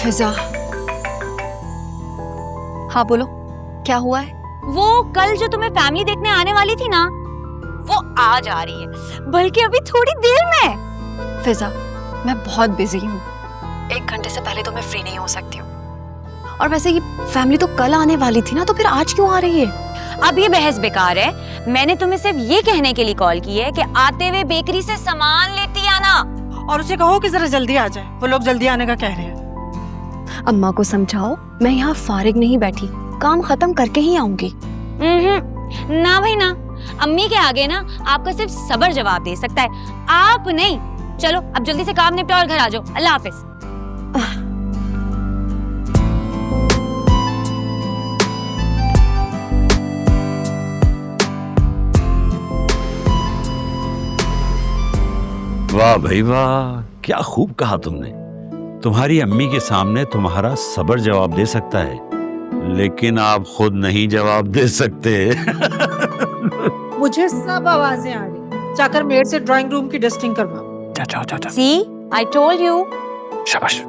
फिजा। हाँ बोलो, क्या हुआ है? वो कल जो तुम्हें फैमिली देखने आने वाली थी ना, वो आज आ रही है, बल्कि अभी थोड़ी देर में। फिजा, मैं बहुत बिजी हूँ, 1 घंटे से पहले तो मैं फ्री नहीं हो सकती हूँ। और वैसे ये फैमिली तो कल आने वाली थी ना, तो फिर आज क्यों आ रही है? अब ये बहस बेकार है। मैंने तुम्हें सिर्फ ये कहने के लिए कॉल की है कि आते हुए बेकरी से सामान लेती आना, और उसे कहो कि जरा जल्दी आ जाए, वो लोग जल्दी आने का कह रहे हैं। अम्मा को समझाओ, मैं यहाँ फारिग नहीं बैठी, काम खत्म करके ही आऊंगी। ना भाई ना, अम्मी के आगे ना आपका सिर्फ सबर जवाब दे सकता है, आप नहीं। चलो अब जल्दी से काम निपटाओ और घर आ जाओ। अल्लाह हाफिज। वाह भाई वाह, क्या खूब कहा तुमने। तुम्हारी अम्मी के सामने तुम्हारा सबर जवाब दे सकता है, लेकिन आप खुद नहीं जवाब दे सकते। मुझे सब आवाजें आ रही, जाकर मेड से ड्राइंग रूम की डस्टिंग करवाओ। जा। सी, आई टोल्ड यू। शाबाश।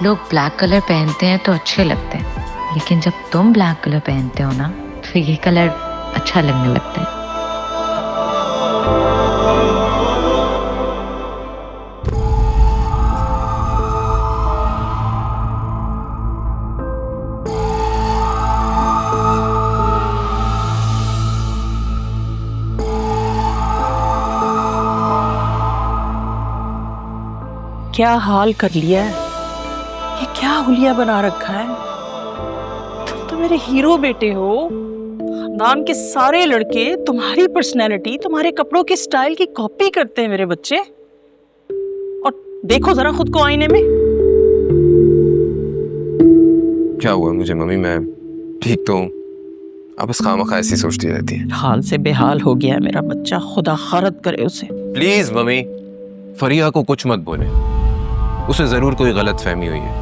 लोग ब्लैक कलर पहनते हैं तो अच्छे लगते हैं, लेकिन जब तुम ब्लैक कलर पहनते हो ना, तो ये कलर अच्छा लगने लगता है। क्या हाल कर लिया है, ये क्या हुलिया बना रखा है। तुम तो मेरे हीरो बेटे हो, खानदान के सारे लड़के तुम्हारी पर्सनैलिटी, तुम्हारे कपड़ों के स्टाइल की कॉपी करते हैं मेरे बच्चे। और देखो जरा खुद को आईने में। क्या हुआ मुझे मम्मी? मैं ठीक तो हूँ, आप बस खामखा ऐसी सोचती रहती है। हाल से बेहाल हो गया है मेरा बच्चा, खुदा खारत करे उसे। प्लीज मम्मी, फरिया को कुछ मत बोले, उसे जरूर कोई गलत फहमी हुई है,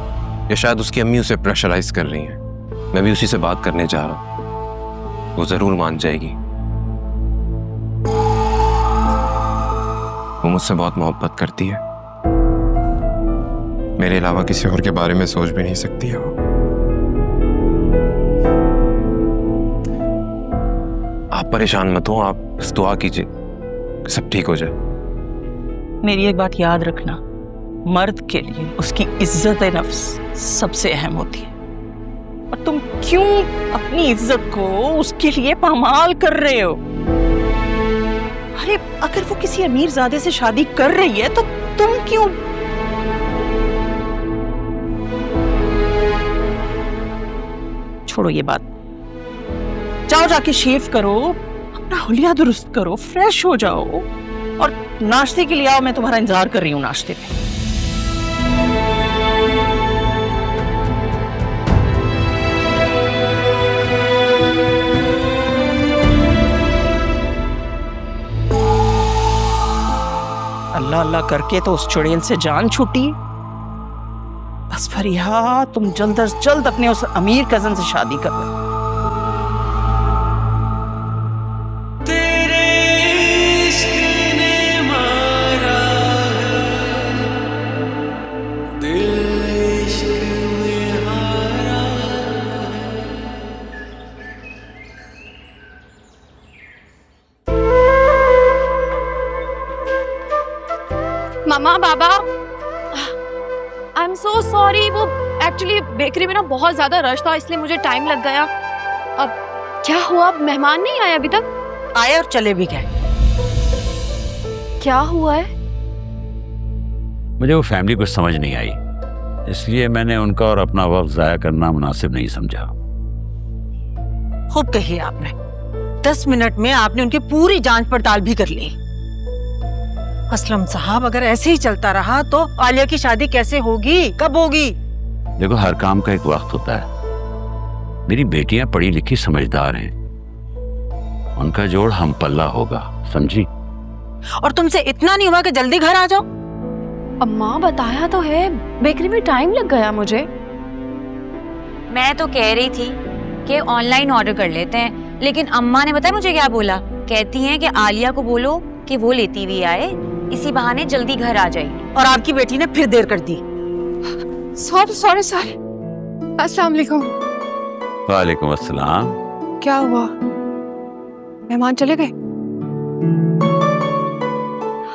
या शायद उसकी अम्मी उसे प्रेशराइज कर रही हैं। मैं भी उसी से बात करने जा रहा हूँ, वो जरूर मान जाएगी। वो मुझसे बहुत मोहब्बत करती है, मेरे अलावा किसी और के बारे में सोच भी नहीं सकती है वो। आप परेशान मत हो, आप बस दुआ कीजिए कि सब ठीक हो जाए। मेरी एक बात याद रखना, मर्द के लिए उसकी इज्जत नफ्स सबसे अहम होती है, और तुम क्यों अपनी इज्जत को उसके लिए पामाल कर रहे हो? अरे अगर वो किसी अमीरजादे से शादी कर रही है तो तुम क्यों? छोड़ो ये बात, जाओ जाके शेव करो, अपना हुलिया दुरुस्त करो, फ्रेश हो जाओ, और नाश्ते के लिए आओ, मैं तुम्हारा इंतजार कर रही हूँ नाश्ते पे। अल्लाह अल्लाह करके तो उस चुड़ैल से जान छूटी। बस फरिया, तुम जल्द अज जल्द अपने उस अमीर कजन से शादी कर लो। मम्मा, बाबा, आई एम सो सॉरी। वो एक्चुअली बेकरी में ना बहुत ज्यादा रश था, इसलिए मुझे टाइम लग गया। अब क्या हुआ? मेहमान नहीं आए अभी तक? आए और चले भी गए। क्या हुआ है? मुझे वो फैमिली कुछ समझ नहीं आई, इसलिए मैंने उनका और अपना वक्त जाया करना मुनासिब नहीं समझा। खूब कही आपने, 10 मिनट में आपने उनकी पूरी जांच पड़ताल भी कर ली। असलम साहब, अगर ऐसे ही चलता रहा तो आलिया की शादी कैसे होगी, कब होगी? देखो, हर काम का एक वक्त होता है। मेरी बेटियां पढ़ी लिखी समझदार हैं, उनका जोड़ हम पल्ला होगा, समझी? और तुमसे इतना नहीं हुआ कि जल्दी घर आ जाओ? अम्मा बताया तो है, बेकरी में टाइम लग गया मुझे। मैं तो कह रही थी कि ऑनलाइन ऑर्डर कर लेते हैं, लेकिन अम्मा ने बताया मुझे क्या बोला। कहती हैं कि आलिया को बोलो कि वो लेती हुई आए, इसी बहाने जल्दी घर आ जाएगी। और आपकी बेटी ने फिर देर कर दी। सॉरी अस्सलाम वालेकुम। वालेकुम अस्सलाम। क्या हुआ, मेहमान चले गए?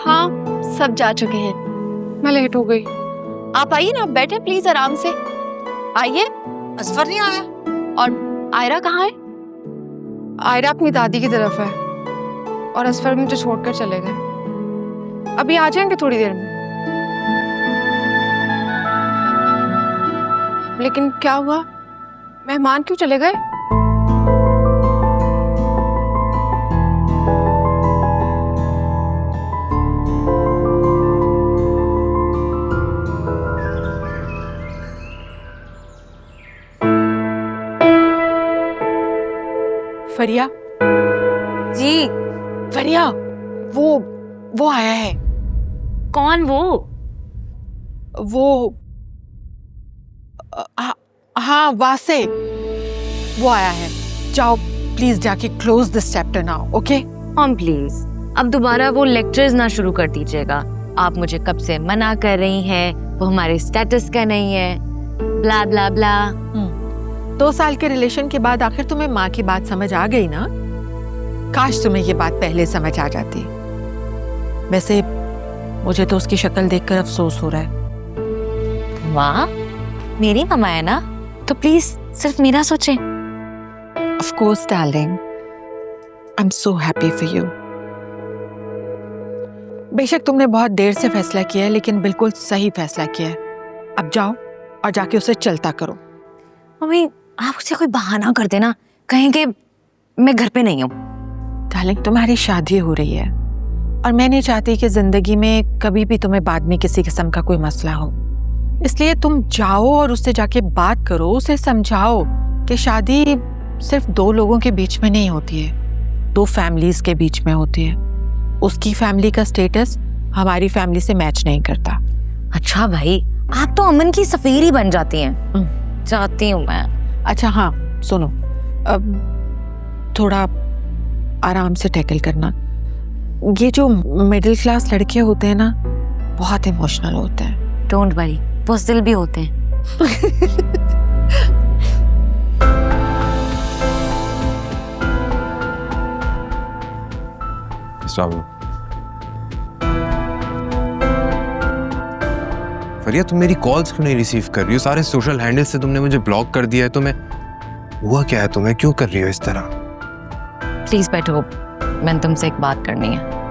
हाँ, सब जा चुके हैं। मैं लेट हो गई। आप आइए ना, बैठे प्लीज आराम से आइए। असफर नहीं आया? और आयरा कहाँ है? आयरा अपनी दादी की तरफ है और असफर मुझे छोड़कर चले गए। अभी आ जाएंगे थोड़ी देर में। लेकिन क्या हुआ, मेहमान क्यों चले गए? फरिया जी। फरिया, वो आया है। कौन वो? वो हाँ, वासे, वो आया है। जाओ प्लीज, जाके close this chapter now, okay? Please अब दोबारा वो लेक्चर्स ना शुरू कर दीजिएगा। आप मुझे कब से मना कर रही हैं, वो हमारे स्टेटस का नहीं है, ब्ला ब्ला ब्ला। 2 साल के रिलेशन के बाद आखिर तुम्हें माँ की बात समझ आ गई ना? काश तुम्हें ये बात पहले समझ आ जाती। वैसे मुझे तो उसकी शक्ल देखकर अफसोस हो रहा है। वाह, मेरी मम्मा है ना, तो प्लीज सिर्फ मेरा सोचें। Of course, darling. I'm so happy for you. बेशक तुमने बहुत देर से फैसला किया है, लेकिन बिल्कुल सही फैसला किया है। अब जाओ और जाके उसे चलता करो। मम्मी, आप उससे कोई बहाना कर देना, कहें कि मैं घर पे नहीं हूँ। डार्लिंग, तुम्हारी शादी हो रही है और मैं नहीं चाहती कि जिंदगी में कभी भी तुम्हें बाद में किसी किस्म का कोई मसला हो। इसलिए तुम जाओ और उससे जाके बात करो, उसे समझाओ कि शादी सिर्फ 2 लोगों के बीच में नहीं होती है, 2 फैमिलीज के बीच में होती है। उसकी फैमिली का स्टेटस हमारी फैमिली से मैच नहीं करता। अच्छा भाई, आप तो अमन की सफेरी बन जाती हैं। चाहती हूँ मैं। अच्छा हाँ, सुनो, अब थोड़ा आराम से टैकल करना। ये जो मिडिल क्लास लड़के होते हैं ना, बहुत इमोशनल होते हैं। डोंट वरी, बुज़दिल भी होते हैं। फरिया, तुम मेरी कॉल्स क्यों नहीं रिसीव कर रही हो? सारे सोशल हैंडल से तुमने मुझे ब्लॉक कर दिया है। तो मैं, हुआ क्या है तुम्हें, क्यों कर रही हो इस तरह? प्लीज बैठो, मैंने तुमसे एक बात करनी है।